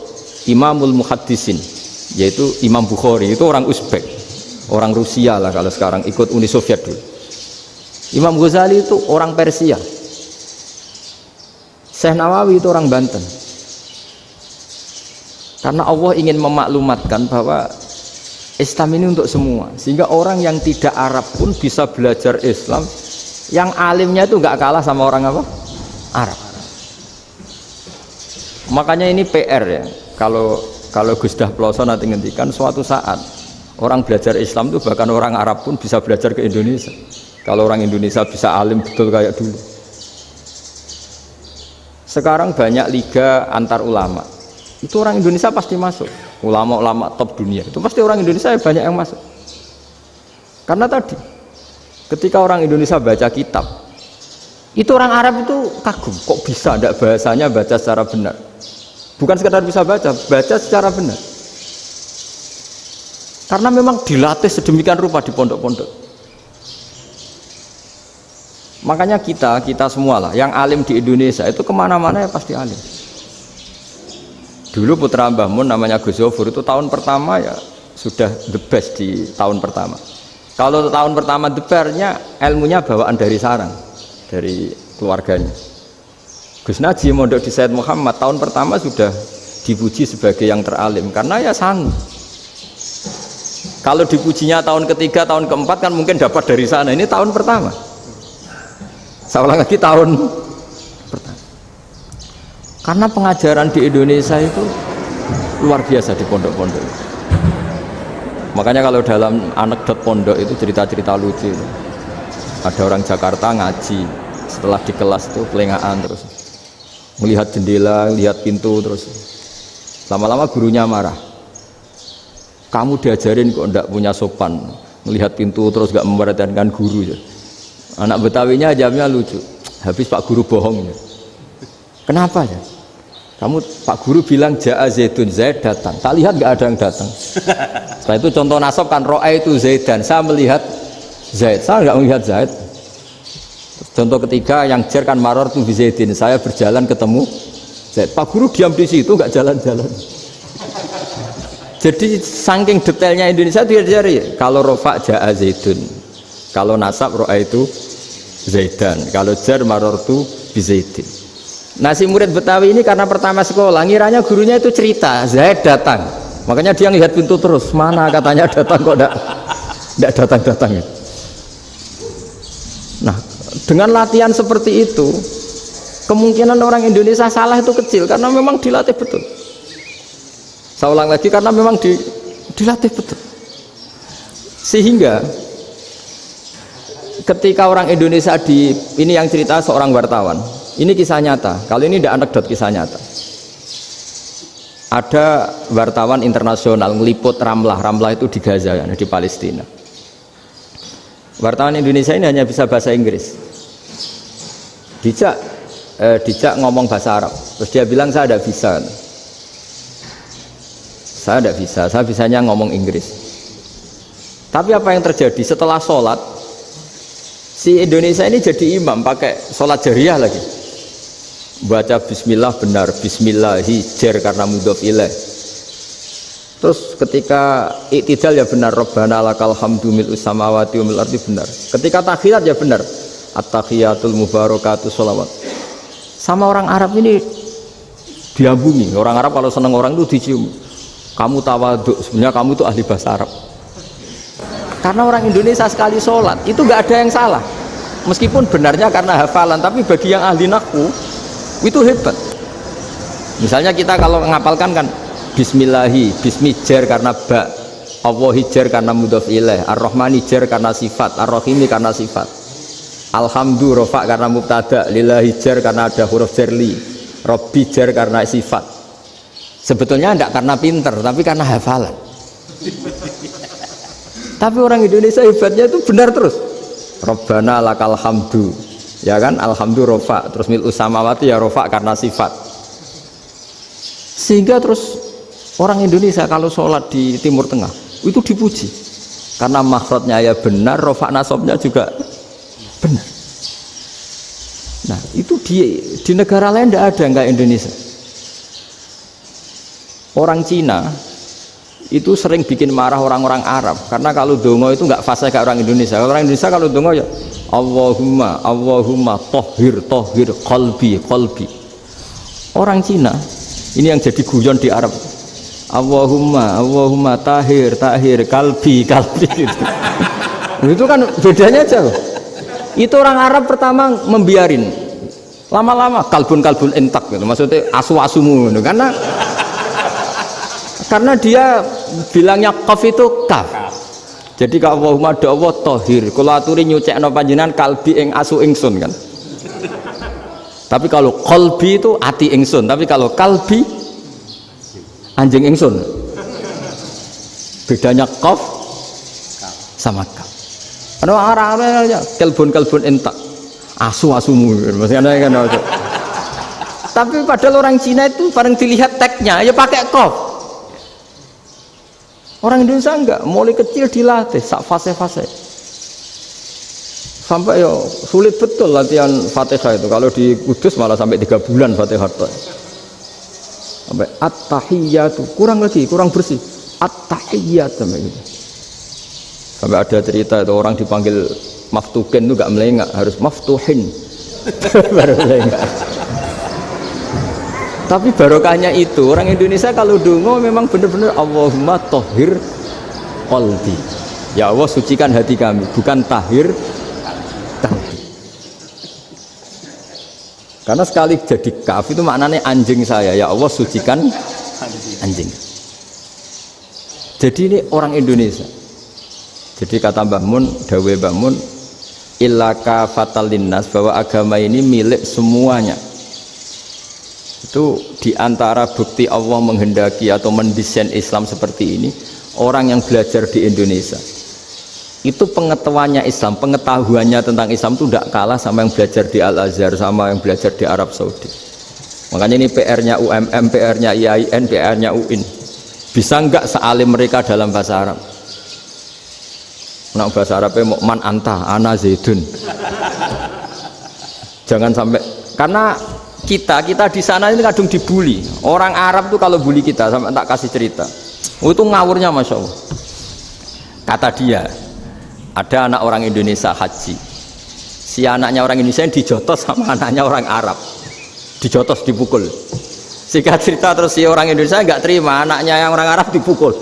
Imamul Muhaddisin, yaitu Imam Bukhari, itu orang Uzbek, orang Rusia lah kalau sekarang, ikut Uni Soviet dulu. Imam Ghazali itu orang Persia. Syekh Nawawi itu orang Banten. Karena Allah ingin memaklumatkan bahwa Islam ini untuk semua, sehingga orang yang tidak Arab pun bisa belajar Islam, yang alimnya itu nggak kalah sama orang apa? Arab. Makanya ini PR ya. Kalau Gus Dah Ploso nanti ngendikan suatu saat orang belajar Islam itu bahkan orang Arab pun bisa belajar ke Indonesia. Kalau orang Indonesia bisa alim betul kayak dulu. Sekarang banyak liga antar ulama. Itu orang Indonesia pasti masuk. Ulama-ulama top dunia itu pasti orang Indonesia banyak yang masuk. Karena tadi ketika orang Indonesia baca kitab, itu orang Arab itu kagum, kok bisa tidak bahasanya baca secara benar. Bukan sekedar bisa baca secara benar. Karena memang dilatih sedemikian rupa di pondok-pondok. Makanya kita semua lah yang alim di Indonesia itu kemana-mana ya pasti alim. Dulu putra Mbah Mun namanya Gus Zofur itu tahun pertama ya sudah the best di tahun pertama. Kalau tahun pertama the bestnya ilmunya bawaan dari sarang, dari keluarganya. Gus Najib mondok di Said Muhammad tahun pertama sudah dipuji sebagai yang teralim karena ya sanggup. Kalau dipujinya tahun ketiga, tahun keempat kan mungkin dapat dari sana. Ini tahun pertama. Saya ulang lagi tahun pertama. Karena pengajaran di Indonesia itu luar biasa di pondok-pondok. Makanya kalau dalam anekdot pondok itu cerita-cerita lucu. Ada orang Jakarta ngaji, setelah di kelas itu pelengahan terus. Melihat jendela, lihat pintu terus. Lama-lama gurunya marah. Kamu diajarin kok ndak punya sopan, melihat pintu terus gak memperhatikan guru. Anak Betawinya jawabnya lucu. Habis Pak Guru bohong. Kenapa ya? Kamu Pak Guru bilang Ja'a Zaidun, Zaid datang. Tak lihat gak ada yang datang. Setelah itu contoh nasab kan ro'a itu Zaidan. Saya melihat Zaid, saya nggak melihat Zaid. Contoh ketiga yang jar kan maror tuh Zaidin. Saya berjalan ketemu Zaid. Pak Guru diam di situ nggak jalan-jalan. Jadi saking detailnya Indonesia itu diajari. Kalau rofa Ja'a Zaidun, kalau nasab ro'a itu Zaidan, kalau jar maror tuh Zaidin. Nah si murid Betawi ini karena pertama sekolah ngiranya gurunya itu cerita Zaid datang, makanya dia ngelihat pintu terus, mana katanya datang kok enggak datang-datang. Nah dengan latihan seperti itu kemungkinan orang Indonesia salah itu kecil karena memang dilatih betul. Saya ulang lagi, karena memang dilatih betul. Sehingga ketika orang Indonesia ini yang cerita seorang wartawan. Ini kisah nyata, kali ini tidak anekdot, kisah nyata. Ada wartawan internasional ngeliput Ramlah itu di Gaza, di Palestina. Wartawan Indonesia ini hanya bisa bahasa Inggris. Dijak ngomong bahasa Arab, terus dia bilang saya tidak bisa. Saya tidak bisa, saya bisanya ngomong Inggris. Tapi apa yang terjadi setelah sholat, si Indonesia ini jadi imam pakai sholat jariyah lagi. Baca bismillah benar, bismillahi jar karena mudhof ilaih. Terus ketika iktidal ya benar, Rabbana lakal hamdu mil'us samawati wa mil'ul ardi benar. Ketika tahiyat ya benar, at-tahiyatul mubarakatuh sholawat. Sama orang Arab ini diambungi. Orang Arab kalau seneng orang itu dicium. Kamu tawaduk, sebenarnya kamu itu ahli bahasa Arab. Karena orang Indonesia sekali sholat itu nggak ada yang salah. Meskipun benarnya karena hafalan, tapi bagi yang ahli nahwu itu hebat. Misalnya kita kalau ngapalkan kan bismillahi, bismi jar karena ba, Allahi jar karena mudhof ilaih, ar-rahmani jar karena sifat, ar-rahimi karena sifat, alhamdu rofa karena mubtada, lillahi jar karena ada huruf jarli, robbi jar karena sifat. Sebetulnya tidak karena pinter, tapi karena hafalan. Tapi orang Indonesia hebatnya itu benar terus. Rabbana lakal hamdu, ya kan, alhamdu rofa, terus mil'us samawati ya rofa karena sifat. Sehingga terus orang Indonesia kalau sholat di Timur Tengah itu dipuji karena makhrajnya ya benar, rofa nasabnya juga benar. Nah itu di negara lain tidak ada, enggak Indonesia. Orang Cina itu sering bikin marah orang-orang Arab karena kalau dongo itu nggak fasih kayak orang Indonesia. Orang Indonesia kalau dongo ya Allahumma tohir qalbi. Orang Cina ini yang jadi guyon di Arab, Allahumma tahir kalbi gitu. Itu kan bedanya jauh. Itu orang Arab pertama membiarin, lama-lama kalbun entak gitu. Maksudnya asu-asumu gitu. Karena dia bilangnya qaf itu kaf. Jadi kalau Allahumma Allah tohir, kalau aturi nyucekno panjenengan kalbi ing asu ingsun kan. Tapi kalau qalbi itu ati ingsun, tapi kalau kalbi anjing ingsun. Bedanya qaf sama kaf. Ana arah-arah kalbun entak. Asu-asumu maksudnya kan. Tapi padahal orang Cina itu bareng dilihat teksnya ya pakai qaf. Orang Indonesia enggak, mulai kecil dilatih sak fase-fase. Sampai ya sulit betul latihan Fatihah itu. Kalau di Kudus malah sampai 3 bulan Fatihah. Sampai at-tahiyyatu, kurang bersih. At-tahiyyat sampai gitu. Sampai ada cerita itu orang dipanggil maftuhin itu enggak melengak, harus maftuhin. Baru melengak. Tapi barokahnya itu orang Indonesia kalau dongo memang benar-benar Allahumma tohir qalbi, ya Allah sucikan hati kami, bukan tahir kalbi. Karena sekali jadi kaf itu maknanya anjing saya, ya Allah sucikan anjing. Jadi ini orang Indonesia. Jadi kata Mbah Mun, dawe Mbah Mun, illaka fatal linnas, bahwa agama ini milik semuanya. Itu diantara bukti Allah menghendaki atau mendesain Islam seperti ini, orang yang belajar di Indonesia itu pengetahuannya Islam, pengetahuannya tentang Islam itu tidak kalah sama yang belajar di Al-Azhar, sama yang belajar di Arab Saudi. Makanya ini PR-nya UMM, PR-nya IAIN, PR-nya UIN. Bisa enggak sealim mereka dalam bahasa Arab? Nah, bahasa Arabnya man anta, ana zaidun. Jangan sampai, karena kita di sana ini kadung dibully. Orang Arab tuh kalau bully kita, sampai tak kasih cerita. Oh, itu ngawurnya Masya Allah. Kata dia, ada anak orang Indonesia haji. Si anaknya orang Indonesia yang dijotos sama anaknya orang Arab. Dijotos, dipukul. Singkat cerita terus si orang Indonesia nggak terima, anaknya yang orang Arab dipukul.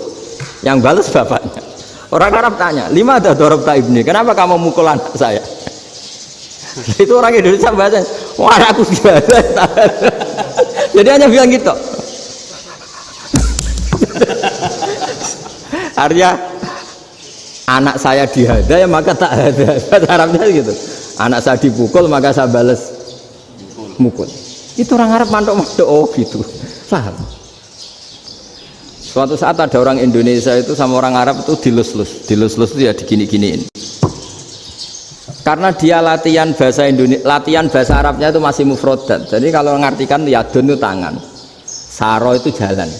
Yang balas bapaknya. Orang Arab tanya, lima ada dorobta ibni, kenapa kamu mukul anak saya? Itu orang Indonesia bahasa, wah aku biasa. Jadi hanya bilang gitu. Artinya anak saya dihada ya maka tak ada. Bahasa Arabnya gitu. Anak saya dipukul maka saya balas mukul. Itu orang Arab mantuk-mantuk, oh gitu. Paham? Suatu saat ada orang Indonesia itu sama orang Arab itu dilus-lus itu ya digini-giniin. Karena dia latihan bahasa Indonesia, latihan bahasa Arabnya itu masih mufrodat. Jadi kalau mengartikan yadun itu tangan, saro itu jalan.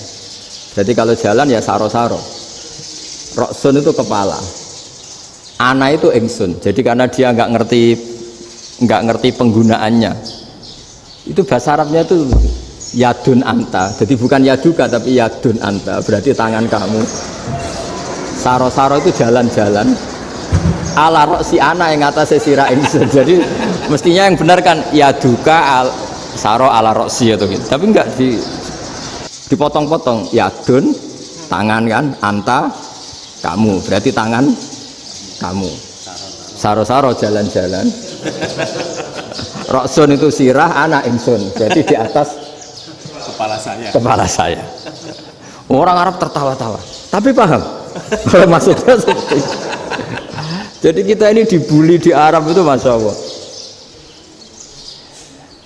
Jadi kalau jalan ya saro-saro. Roksun itu kepala, ana itu ingsun. Jadi karena dia nggak ngerti penggunaannya, itu bahasa Arabnya itu yadun anta. Jadi bukan yaduka tapi yadun anta, berarti tangan kamu. Saro-saro itu jalan-jalan. Ala roksi ana yang atas sirah ingsun. Jadi mestinya yang benar kan yaduka saro ala roksi atau gitu. Tapi enggak dipotong-potong. Yadun tangan kan, anta kamu, berarti tangan kamu. Saro-saro jalan-jalan. Roksun itu sirah, anak ingsun. Jadi di atas kepala saya. Orang Arab tertawa-tawa. Tapi paham. Kalau maksudnya seperti itu. Jadi kita ini dibully di Arab itu Masya Allah.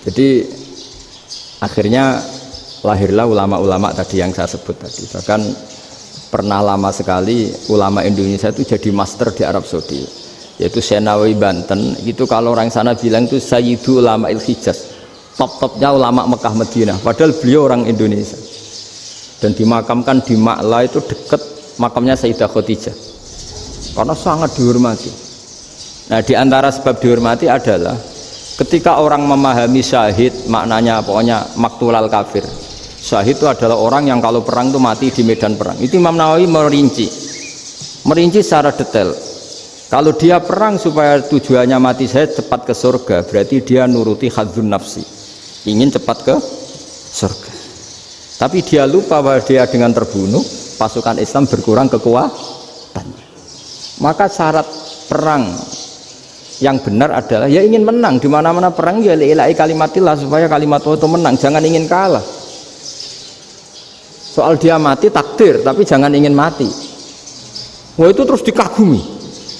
Jadi akhirnya lahirlah ulama-ulama tadi yang saya sebut tadi. Bahkan pernah lama sekali ulama Indonesia itu jadi master di Arab Saudi, yaitu Senawi Banten. Itu kalau orang sana bilang itu Sayyidu Ulama Il-Hijaz, top-topnya ulama Mekah Madinah, padahal beliau orang Indonesia dan dimakamkan di Ma'la, itu dekat makamnya Sayyidah Khadijah karena sangat dihormati. Nah, di antara sebab dihormati adalah ketika orang memahami syahid, maknanya pokoknya maktulal kafir. Syahid itu adalah orang yang kalau perang itu mati di medan perang. Itu Imam Nawawi merinci secara detail. Kalau dia perang supaya tujuannya mati syahid cepat ke surga, berarti dia nuruti hadzun nafsi, ingin cepat ke surga. Tapi dia lupa bahwa dia dengan terbunuh pasukan Islam berkurang kekuatan. Maka syarat perang yang benar adalah ya ingin menang. Di mana-mana perang ya lillahi kalimatillah, supaya kalimat Allah itu menang, jangan ingin kalah. Soal dia mati takdir, tapi jangan ingin mati. Wah, itu terus dikagumi.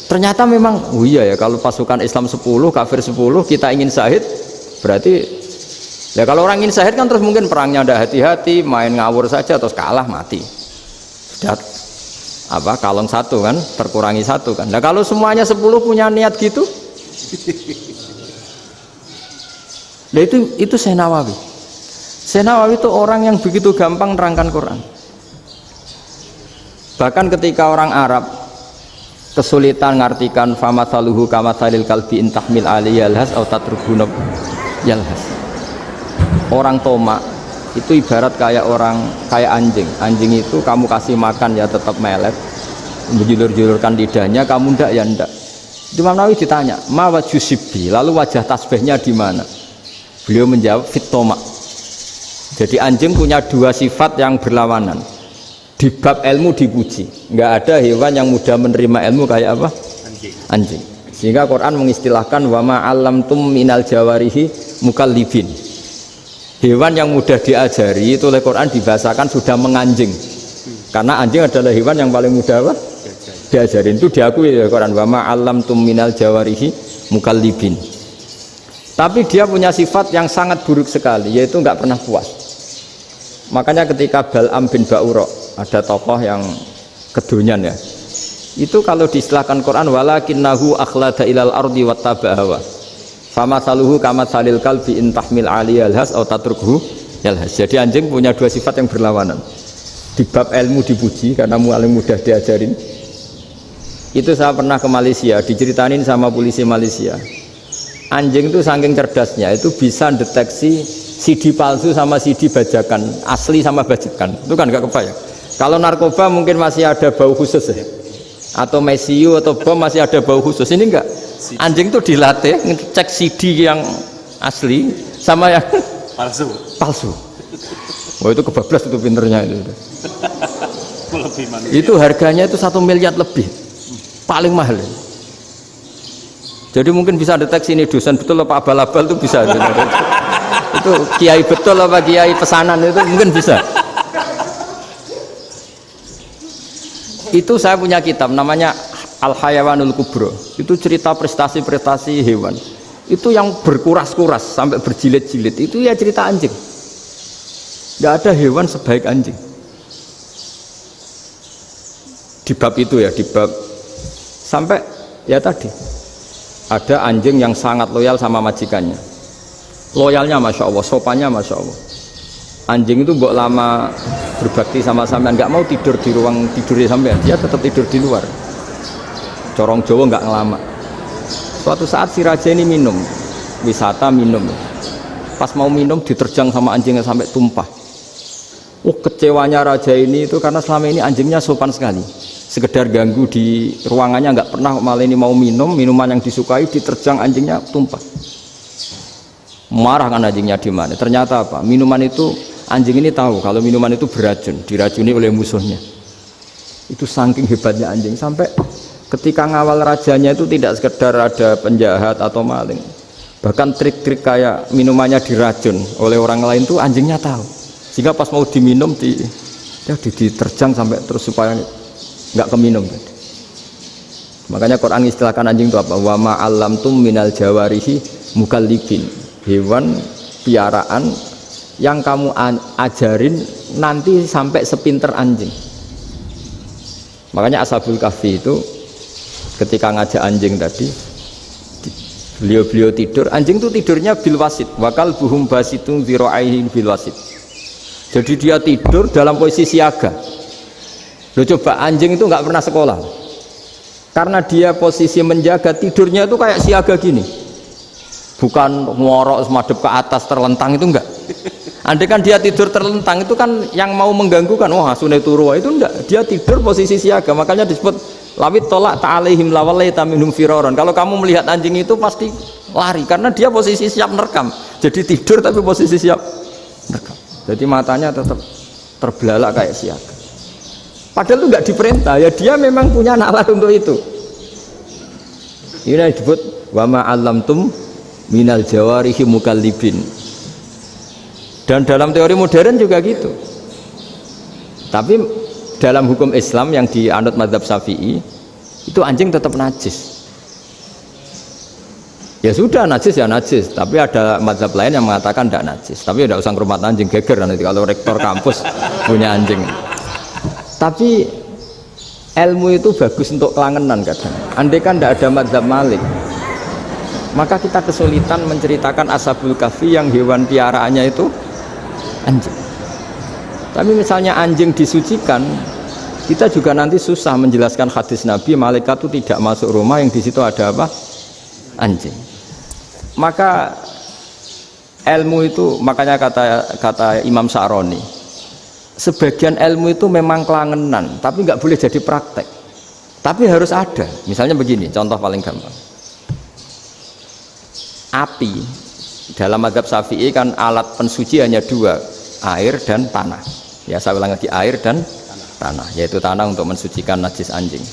Ternyata memang, oh iya ya, kalau pasukan Islam 10, kafir 10, kita ingin syahid, berarti ya kalau orang ingin syahid kan terus mungkin perangnya ada hati-hati, main ngawur saja terus kalah mati. Sudah apa, kalong satu kan, terkurangi satu kan. Nah kalau semuanya 10 punya niat gitu, nah itu Syekh Nawawi. Syekh Nawawi itu orang yang begitu gampang nerangkan Quran. Bahkan ketika orang Arab kesulitan ngartikan famathaluhu kamathalil kalbi intahmil ali yalhas atau tatrukuna yalhas, orang tomak itu ibarat kayak anjing. Anjing itu kamu kasih makan ya tetap melet, menjulur-julurkan lidahnya, kamu ndak ya ndak. Imam Nawawi ditanya, ma wajusibbi, lalu wajah tasbihnya di mana? Beliau menjawab fit tomak. Jadi anjing punya dua sifat yang berlawanan. Di bab ilmu dipuji, nggak ada hewan yang mudah menerima ilmu kayak apa? Anjing. Sehingga Quran mengistilahkan wa ma 'allamtum minal jawarihi mukallibin. Hewan yang mudah diajari itu oleh Quran dibahasakan sudah menganjing. Karena anjing adalah hewan yang paling mudah apa? Diajarin. Itu diakui oleh Quran, wa ma 'allamtum minal jawarihi mukallibin. Tapi dia punya sifat yang sangat buruk sekali, yaitu nggak pernah puas. Makanya ketika Bal'am bin Ba'ura, ada tokoh yang kedonyan ya, itu kalau diistilahkan Quran, walakinnahu akhlada ilal ardi wattaba'a hawa famathaluhu kamathalil kalbi in tahmil 'alaihi yalhas aw tatrukhu yalhas. Jadi anjing punya dua sifat yang berlawanan. Di bab ilmu dipuji karena paling mudah diajarin. Itu saya pernah ke Malaysia, diceritain sama polisi Malaysia. Anjing itu saking cerdasnya itu bisa deteksi CD palsu sama CD bajakan, asli sama bajakan. Itu kan gak kebayang. Kalau narkoba mungkin masih ada bau khusus ya, atau mesiu atau bom masih ada bau khusus. Ini enggak. Anjing itu dilatih ngecek CD yang asli sama yang palsu. Wah itu kebablas itu pinternya itu. Itu harganya itu 1 miliar lebih, paling mahal. Jadi mungkin bisa deteksi ini dosen betul apa abal-abal itu bisa. Itu kiai betul apa kiai pesanan itu mungkin bisa. Itu saya punya kitab namanya Al-Hayawanul Kubro. Itu cerita prestasi-prestasi hewan. Itu yang berkuras-kuras sampai berjilid-jilid. Itu ya cerita anjing. Tidak ada hewan sebaik anjing. Di bab itu ya, di bab sampai ya tadi ada anjing yang sangat loyal sama majikannya. Loyalnya Masya Allah, sopannya Masya Allah. Anjing itu mbok lama berbakti sama sampean, nggak mau tidur di ruang tidurnya sampean, dia tetap tidur di luar. Corong Jawa nggak ngelama. Suatu saat si raja ini minum, wisata minum. Pas mau minum diterjang sama anjingnya sampai tumpah. Kecewanya raja ini itu karena selama ini anjingnya sopan sekali. Sekedar ganggu di ruangannya nggak pernah, malah ini mau minum minuman yang disukai diterjang anjingnya tumpah. Marah kan anjingnya di mana? Ternyata apa? Minuman itu anjing ini tahu kalau minuman itu beracun, diracuni oleh musuhnya. Itu saking hebatnya anjing sampai ketika ngawal rajanya itu tidak sekedar ada penjahat atau maling, bahkan trik-trik kayak minumannya diracun oleh orang lain tuh anjingnya tahu, sehingga pas mau diminum diterjang sampai terus supaya nggak keminum. Makanya Quran istilahkan anjing itu apa? Wa ma 'allamtum minal jawarihi mukallibin, hewan piaraan yang kamu ajarin nanti sampai sepinter anjing. Makanya Ashabul Kahfi itu ketika ngajak anjing tadi, beliau tidur, anjing itu tidurnya bil wasit, wakal buhum basitun zira'aihi bil wasit. Jadi dia tidur dalam posisi siaga. Loh coba, anjing itu nggak pernah sekolah, karena dia posisi menjaga, tidurnya itu kayak siaga gini, bukan ngorok semadep ke atas terlentang, itu enggak. Andai kan dia tidur terlentang itu kan yang mau mengganggu kan, wah sunai turwa, itu enggak, dia tidur posisi siaga. Makanya disebut lawit tolak ta'alaihim lawalaita minhum firaron. Kalau kamu melihat anjing itu pasti lari, karena dia posisi siap merekam. Jadi tidur tapi posisi siap merekam. Jadi matanya tetap terbelalak kayak siaga. Padahal itu nggak diperintah, ya dia memang punya nalar untuk itu. Ini yang disebut wa ma 'allamtum minal jawarihi mukallibin. Dan dalam teori modern juga gitu. Tapi dalam hukum Islam yang dianut mazhab Syafi'i itu anjing tetap najis. Ya sudah, najis ya najis, tapi ada mazhab lain yang mengatakan tidak najis. Tapi tidak usah ngurmat anjing, geger nanti kalau rektor kampus punya anjing. Tapi ilmu itu bagus untuk kelangenan kadang. Andai kan tidak ada mazhab Malik, maka kita kesulitan menceritakan Ashabul Kahfi yang hewan piaraannya itu anjing. Tapi misalnya anjing disucikan, kita juga nanti susah menjelaskan hadis Nabi malaikat itu tidak masuk rumah yang di situ ada apa? Anjing. Maka ilmu itu, makanya kata Imam Sa'roni, sebagian ilmu itu memang kelangenan, tapi nggak boleh jadi praktek. Tapi harus ada. Misalnya begini, contoh paling gampang. Api dalam mazhab Syafi'i kan alat pensuci hanya dua, air dan tanah. Ya saya ulang lagi, air dan tanah, yaitu tanah untuk mensucikan najis anjing.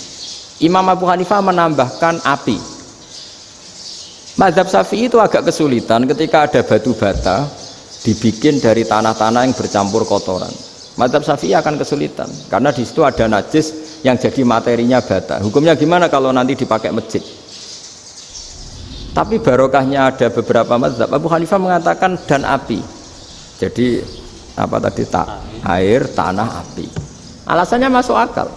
Imam Abu Hanifah menambahkan api. Mazhab Syafi'i itu agak kesulitan ketika ada batu bata, dibikin dari tanah-tanah yang bercampur kotoran. Mazhab Syafi'i akan kesulitan karena di situ ada najis yang jadi materinya bata. Hukumnya gimana kalau nanti dipakai masjid? Tapi barokahnya ada beberapa mazhab. Abu Hanifah mengatakan dan api. Jadi apa tadi air, tanah, api. Alasannya masuk akal.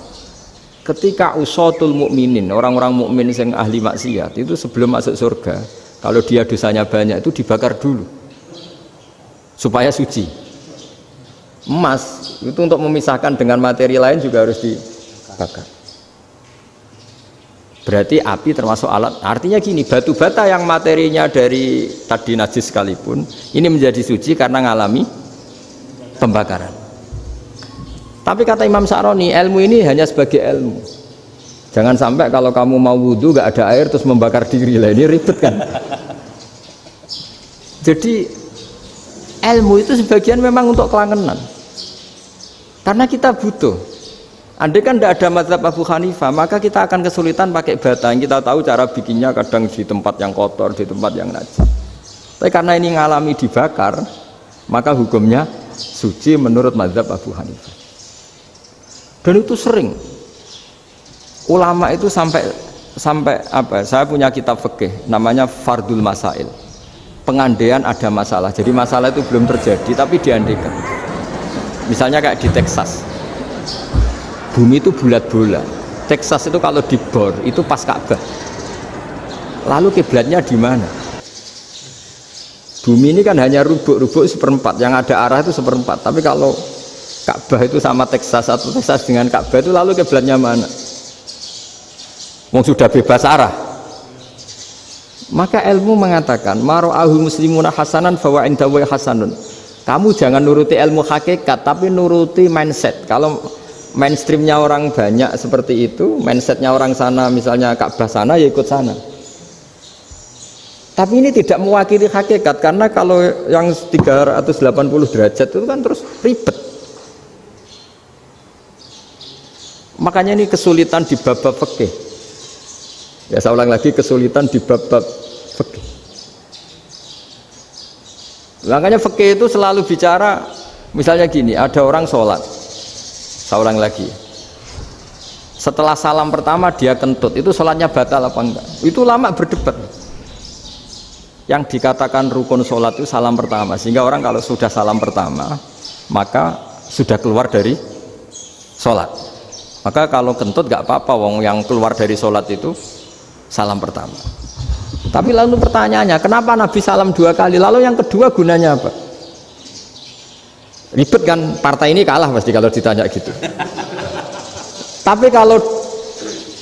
Ketika usatul mukminin, orang-orang mukmin yang ahli maksiat itu sebelum masuk surga, kalau dia dosanya banyak itu dibakar dulu supaya suci. Emas itu untuk memisahkan dengan materi lain juga harus dibakar. Berarti api termasuk alat. Artinya gini, batu bata yang materinya dari tadi najis sekalipun ini menjadi suci karena ngalami pembakaran. Tapi kata Imam Sa'roni, ilmu ini hanya sebagai ilmu. Jangan sampai kalau kamu mau wudhu gak ada air terus membakar diri lah, ini ribet kan. Jadi ilmu itu sebagian memang untuk kelangenan karena kita butuh. Andai kan tidak ada mazhab Abu Hanifah maka kita akan kesulitan pakai bata. Kita tahu cara bikinnya kadang di tempat yang kotor, di tempat yang najis. Tapi karena ini ngalami dibakar maka hukumnya suci menurut mazhab Abu Hanifah. Dan itu sering ulama itu sampai apa? Saya punya kitab fikih namanya Fardul Masail. Pengandaian ada masalah, jadi masalah itu belum terjadi tapi diandaikan. Misalnya kayak di Texas, bumi itu bulat bola. Texas itu kalau dibor itu pas Ka'bah. Lalu kiblatnya di mana? Bumi ini kan hanya rubuk-rubuk seperempat, yang ada arah itu seperempat. Tapi kalau Ka'bah itu sama Texas atau Texas dengan Ka'bah itu lalu kiblatnya mana? Wong sudah bebas arah. Maka ilmu mengatakan mara'ahu muslimuna hasanan fawa indahu hasanun. Kamu jangan nuruti ilmu hakikat tapi nuruti mindset. Kalau mainstreamnya orang banyak seperti itu, mindsetnya orang sana misalnya Ka'bah sana ya ikut sana. Tapi ini tidak mewakili hakikat karena kalau yang 380 derajat itu kan terus ribet. Makanya ini kesulitan di bab-bab fikih. Ya saya ulang lagi, kesulitan di bab-bab fikih. Makanya fikih itu selalu bicara, misalnya gini, ada orang sholat, saya ulang lagi, setelah salam pertama dia kentut, itu sholatnya batal apa enggak? Itu lama berdebat. Yang dikatakan rukun sholat itu salam pertama, sehingga orang kalau sudah salam pertama maka sudah keluar dari sholat. Maka kalau kentut enggak apa-apa, wong yang keluar dari sholat itu salam pertama. Tapi lalu pertanyaannya, kenapa Nabi salam 2 kali? Lalu yang kedua gunanya apa? Ribet kan, partai ini kalah pasti kalau ditanya gitu. Tapi kalau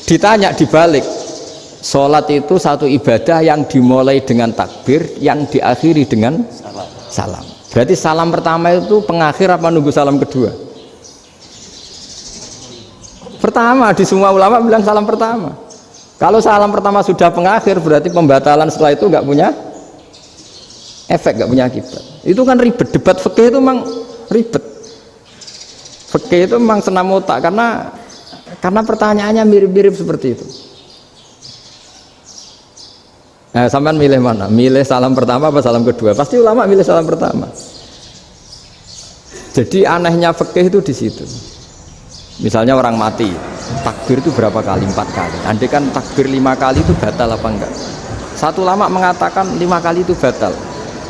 ditanya dibalik, sholat itu satu ibadah yang dimulai dengan takbir, yang diakhiri dengan salam. Berarti salam pertama itu pengakhir apa nunggu salam kedua? Pertama, di semua ulama bilang salam pertama. Kalau salam pertama sudah pengakhir berarti pembatalan setelah itu nggak punya efek, nggak punya akibat. Itu kan ribet. Debat fikih itu memang ribet. Fikih itu memang senam otak karena pertanyaannya mirip-mirip seperti itu. Nah, sampean milih mana? Milih salam pertama apa salam kedua? Pasti ulama milih salam pertama. Jadi anehnya fikih itu di situ. Misalnya orang mati, takbir itu berapa kali? 4 kali. Andai kan takbir 5 kali itu batal apa enggak? Satu ulama mengatakan 5 kali itu batal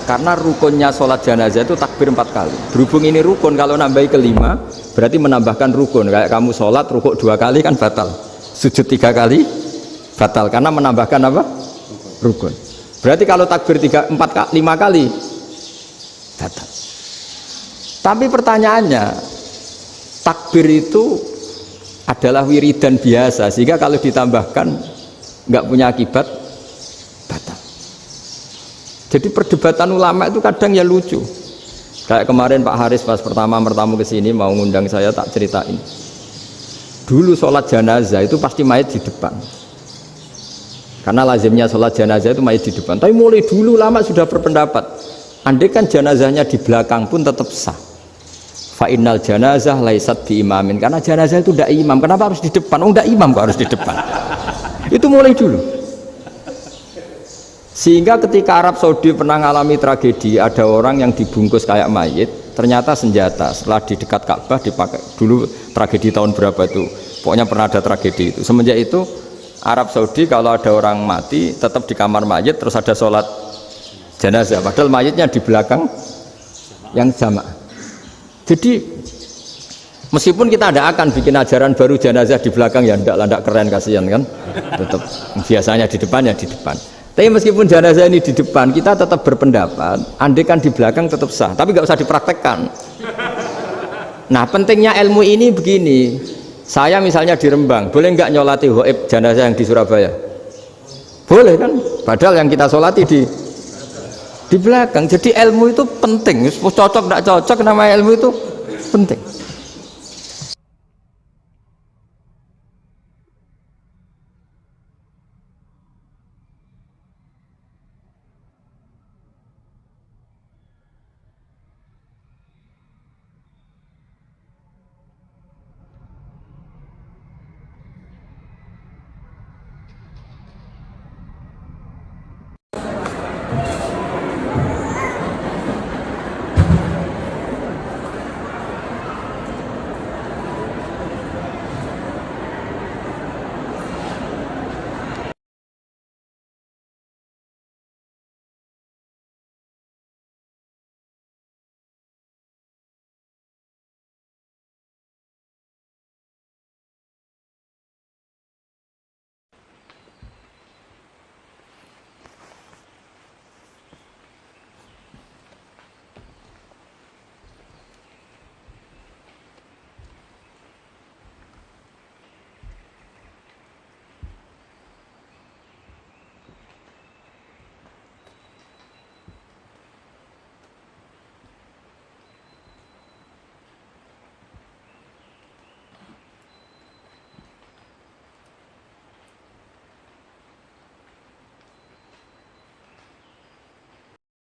karena rukunnya sholat jenazah itu takbir 4 kali. Berhubung ini rukun, kalau nambahi ke 5 berarti menambahkan rukun. Kayak kamu sholat rukuk 2 kali kan batal, sujud 3 kali batal karena menambahkan apa? Rukun. Berarti kalau takbir 5 kali batal. Tapi pertanyaannya, takbir itu adalah wiridan biasa sehingga kalau ditambahkan nggak punya akibat batal. Jadi perdebatan ulama itu kadang ya lucu. Kayak kemarin Pak Haris pas pertama bertamu ke sini mau ngundang saya, tak ceritain. Dulu sholat jenazah itu pasti mayat di depan. Karena lazimnya sholat jenazah itu mayat di depan. Tapi mulai dulu ulama sudah berpendapat, andai kan jenazahnya di belakang pun tetap sah. Fa'innal janazah laisat bi imamin, karena jenazah itu tidak imam. Kenapa harus di depan? Oh, tidak imam kok harus di depan. Itu mulai dulu. Sehingga ketika Arab Saudi pernah mengalami tragedi, ada orang yang dibungkus kayak mayit, ternyata senjata. Setelah di dekat Ka'bah dipakai dulu, tragedi tahun berapa itu? Pokoknya pernah ada tragedi itu. Semenjak itu Arab Saudi kalau ada orang mati tetap di kamar mayit, terus ada sholat jenazah. Padahal mayitnya di belakang yang jamaah. Jadi meskipun kita tidak akan bikin ajaran baru jenazah di belakang, ya tidak keren, kasihan kan. Tetap biasanya di depan, ya di depan. Tapi meskipun jenazah ini di depan, kita tetap berpendapat andai kan di belakang tetap sah, tapi nggak usah dipraktekkan. Nah, pentingnya ilmu ini begini, saya misalnya di Rembang, boleh nggak nyolati ghaib jenazah yang di Surabaya? Boleh kan, padahal yang kita solati di belakang. Jadi ilmu itu penting, cocok tidak cocok, nama ilmu itu penting.